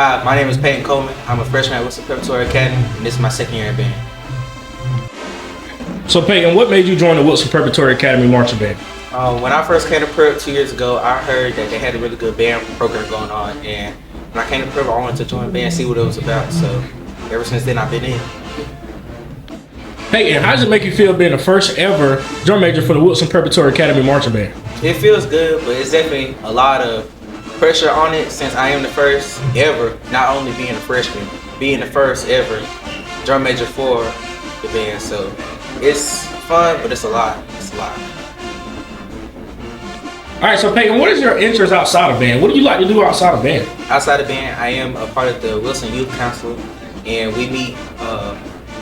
Hi, my name is Peyton Coleman. I'm a freshman at Wilson Preparatory Academy, and this is my second year in band. So Peyton, what made you join the Wilson Preparatory Academy marching band? When I first came to Prep 2 years ago, I heard that they had a really good band program going on, and when I came to Prep, I wanted to join band, see what it was about. So ever since then, I've been in. Peyton, how does it make you feel being the first ever drum major for the Wilson Preparatory Academy marching band? It feels good, but it's definitely a lot of pressure on it since I am the first ever, not only being a freshman, being the first ever drum major for the band. So it's fun, but it's a lot. It's a lot. All right, so Peyton, what is your interest outside of band? What do you like to do outside of band? Outside of band, I am a part of the Wilson Youth Council, and we meet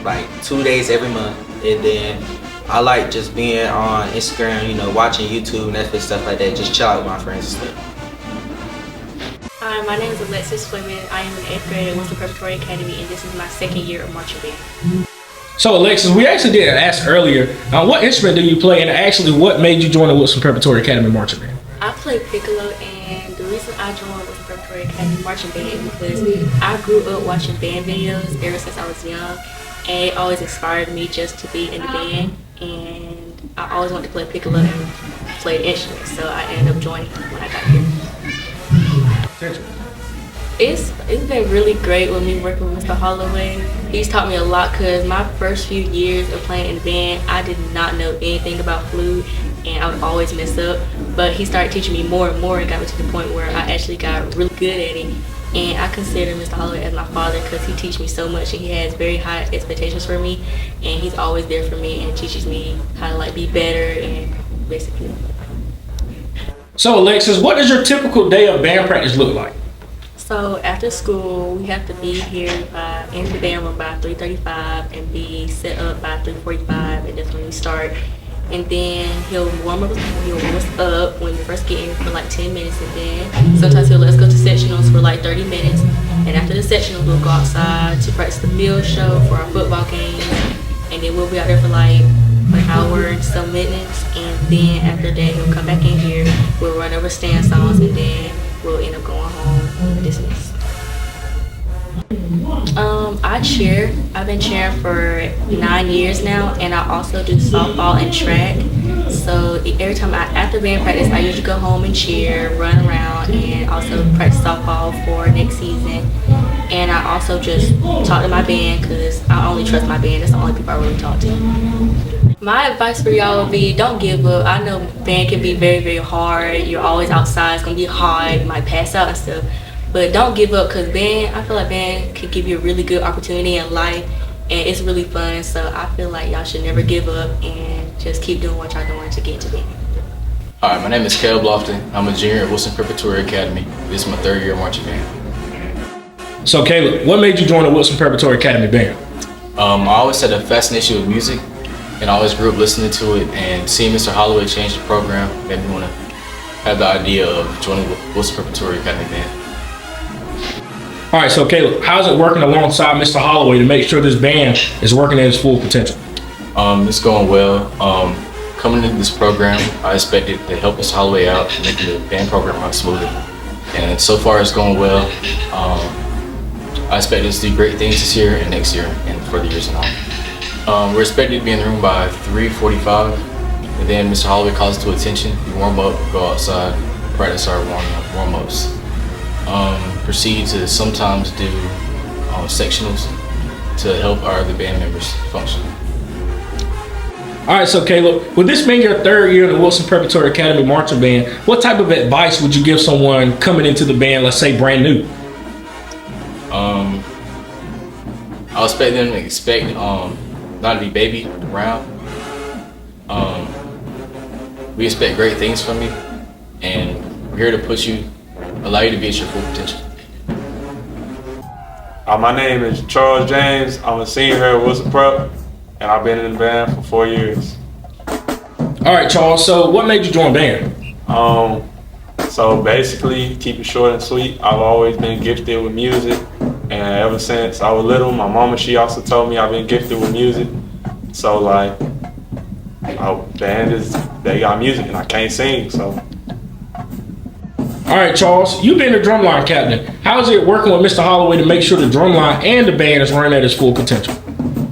like 2 days every month. And then I like just being on Instagram, watching YouTube, Netflix, stuff like that, just chill out with my friends and stuff. Hi, my name is Alexis Fleming. I am in 8th grade at Wilson Preparatory Academy, and this is my second year of marching band. So Alexis, we actually did ask earlier, what instrument do you play, and actually what made you join the Wilson Preparatory Academy marching band? I play piccolo, and the reason I joined Wilson Preparatory Academy marching band is because I grew up watching band videos ever since I was young, and it always inspired me just to be in the band, and I always wanted to play piccolo and play the instrument, so I ended up joining when I got here. It's been really great with me working with Mr. Holloway. He's taught me a lot because my first few years of playing in the band, I did not know anything about flute and I would always mess up. But he started teaching me more and more and got me to the point where I actually got really good at it. And I consider Mr. Holloway as my father because he teaches me so much and he has very high expectations for me. And he's always there for me and teaches me how to be better and basically. So Alexis, what does your typical day of band practice look like? So after school, we have to be here in the band room by 3:35 and be set up by 3:45, and that's when we start. And then he'll warm us up when we first get in for 10 minutes, and then sometimes he'll let us go to sectionals for 30 minutes. And after the sectionals, we'll go outside to practice the field show for our football games, and then we'll be out there for an hour and some minutes. And then after that, he'll come back in here. We'll run over stand songs, and then we'll end up going home and dismissed. I cheer. I've been cheering for 9 years now, and I also do softball and track. So every time after band practice, I usually go home and cheer, run around, and also practice softball for next season. And I also just talk to my band because I only trust my band. That's the only people I really talk to. My advice for y'all would be don't give up. I know band can be very, very hard. You're always outside. It's going to be hot. You might pass out and stuff. But don't give up because I feel like band can give you a really good opportunity in life. And it's really fun. So I feel like y'all should never give up and just keep doing what y'all doing to get to band. Hi, my name is Caleb Lofton. I'm a junior at Wilson Preparatory Academy. This is my 3rd year marching band. So Caleb, what made you join the Wilson Preparatory Academy band? I always had a fascination with music, and I always grew up listening to it, and seeing Mr. Holloway change the program made me want to have the idea of joining the Wilson Preparatory Academy band. All right, so Caleb, how's it working alongside Mr. Holloway to make sure this band is working at its full potential? It's going well. Coming into this program, I expected to help Mr. Holloway out and make the band program run smoother. And so far it's going well. I expect us to do great things this year and next year and for the years on. We're expected to be in the room by 3:45, and then Mr. Holloway calls us to attention. We warm up, go outside, practice our warm-ups. Proceed to sometimes do sectionals to help our other band members function. All right, so Caleb, with this being your 3rd year in the Wilson Preparatory Academy marching band, what type of advice would you give someone coming into the band, let's say brand new? I expect them to expect not to be babied around. We expect great things from you, and we're here to allow you to be at your full potential. My name is Charles James. I'm a senior here at Wilson Prep, and I've been in the band for 4 years. All right, Charles, so what made you join band? So basically, keep it short and sweet. I've always been gifted with music, and ever since I was little, my mama, she also told me I've been gifted with music. So band they got music and I can't sing, so All right, Charles, you've been the drumline captain. How is it working with Mr. Holloway to make sure the drumline and the band is running at its full potential?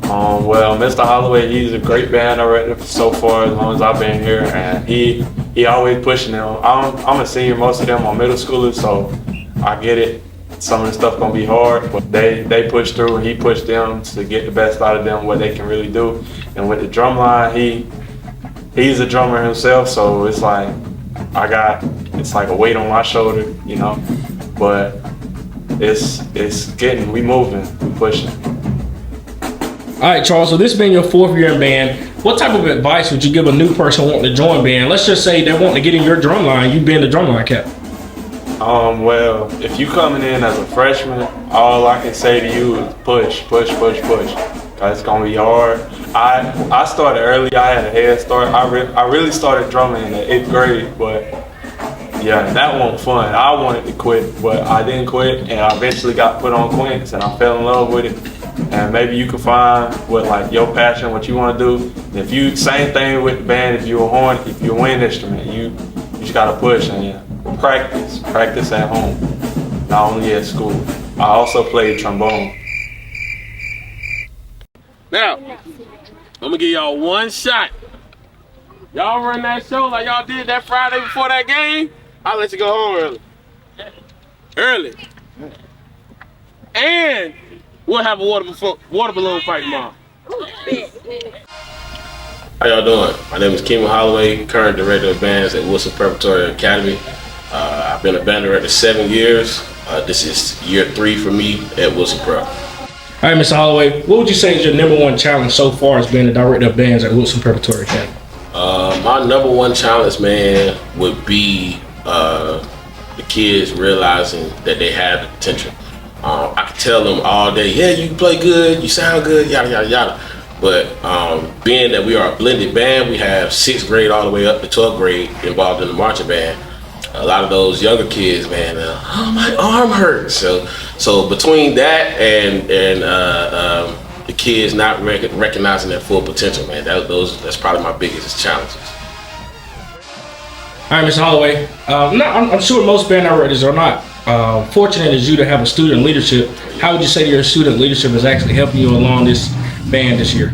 Well, Mr. Holloway, he's a great band director so far as long as I've been here, and he always pushing them. I'm a senior, most of them are middle schoolers, so I get it. Some of the stuff gonna be hard, but they push through, and he pushed them to get the best out of them, what they can really do. And with the drum line, he's a drummer himself, so it's like it's like a weight on my shoulder, you know. But we moving, we pushing. All right, Charles, so this has been your 4th year in band. What type of advice would you give a new person wanting to join band? Let's just say they're wanting to get in your drum line, you've been the drumline captain. Well, if you coming in as a freshman, all I can say to you is push. Cause it's gonna be hard. I started early, I had a head start. I really started drumming in the 8th grade, but yeah, that wasn't fun. I wanted to quit, but I didn't quit, and I eventually got put on Quince, and I fell in love with it. And maybe you can find what like your passion, what you want to do. If you same thing with the band, if you're a horn, if you're a wind instrument, you just gotta push and practice at home, not only at school. I also played trombone. Now, I'm gonna give y'all one shot. Y'all run that show like y'all did that Friday before that game, I'll let you go home early. And we'll have a water balloon fight tomorrow. How y'all doing? My name is Keeman Holloway, current director of bands at Wilson Preparatory Academy. I've been a band director 7 years. This is year 3 for me at Wilson Prep. All right, Mr. Holloway, what would you say is your #1 challenge so far as being the director of bands at Wilson Preparatory Academy? My #1 challenge, man, would be the kids realizing that they have the potential. I could tell them all day, yeah, you can play good, you sound good, yada, yada, yada. But being that we are a blended band, we have 6th grade all the way up to 12th grade involved in the marching band. A lot of those younger kids, man, oh, my arm hurts. So between that and the kids not recognizing their full potential, man, that's probably my biggest challenges. All right, Mr. Holloway, I'm sure most band directors are not fortunate as you to have a student leadership. How would you say your student leadership is actually helping you along this band this year?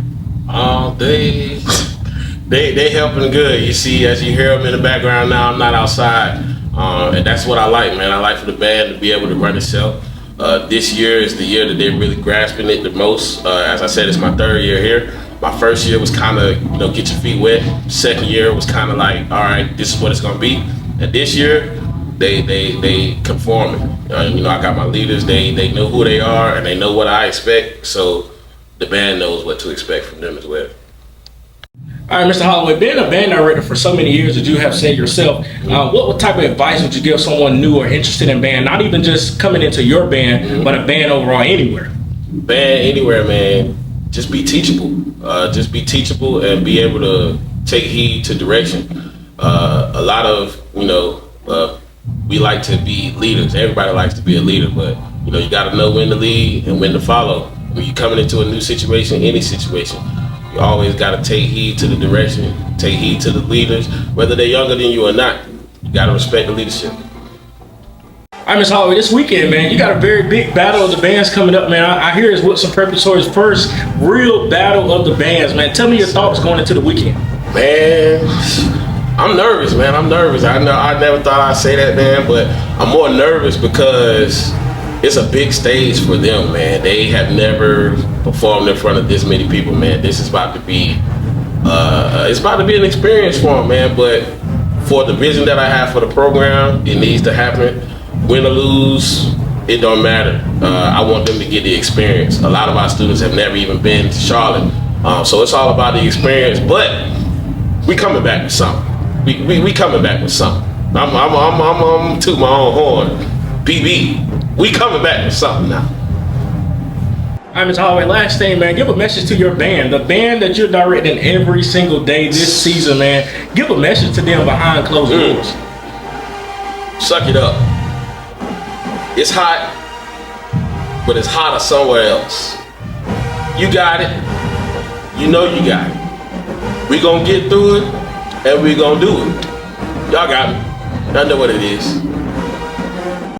They helping good. You see, as you hear them in the background now, I'm not outside. And that's what I like, man. I like for the band to be able to run itself. This year is the year that they're really grasping it the most. As I said, it's my 3rd year here. My first year was kind of, get your feet wet. Second year was kind of like, all right, this is what it's gonna be. And this year, they conforming. I got my leaders. They know who they are and they know what I expect. So the band knows what to expect from them as well. All right, Mr. Holloway, being a band director for so many years, as you have said yourself, what type of advice would you give someone new or interested in band, not even just coming into your band, but a band overall anywhere? Band anywhere, man. Just be teachable. Just be teachable and be able to take heed to direction. A lot of, we like to be leaders. Everybody likes to be a leader, but you got to know when to lead and when to follow. When you're coming into a new situation, any situation, you always got to take heed to the direction, take heed to the leaders, whether they're younger than you or not. You got to respect the leadership. All right, Ms. Holloway, this weekend, man, you got a very big battle of the bands coming up, man. I hear it's Wilson Preparatory's first real battle of the bands, man. Tell me your thoughts going into the weekend. Man, I'm nervous, man. I'm nervous. I never thought I'd say that, man, but I'm more nervous because it's a big stage for them, man. They have never performed in front of this many people, man. This is about to be, it's about to be an experience for them, man. But for the vision that I have for the program, it needs to happen. Win or lose, it don't matter. I want them to get the experience. A lot of our students have never even been to Charlotte, so it's all about the experience. But we coming back with something. We coming back with something. I'm toot my own horn. BB, we coming back with something now. All right, Ms. Holloway, last thing, man, give a message to your band, the band that you're directing every single day this season, man. Give a message to them behind closed doors. Suck it up. It's hot, but it's hotter somewhere else. You got it. You know you got it. We gonna get through it, and we gonna do it. Y'all got me. Y'all know what it is.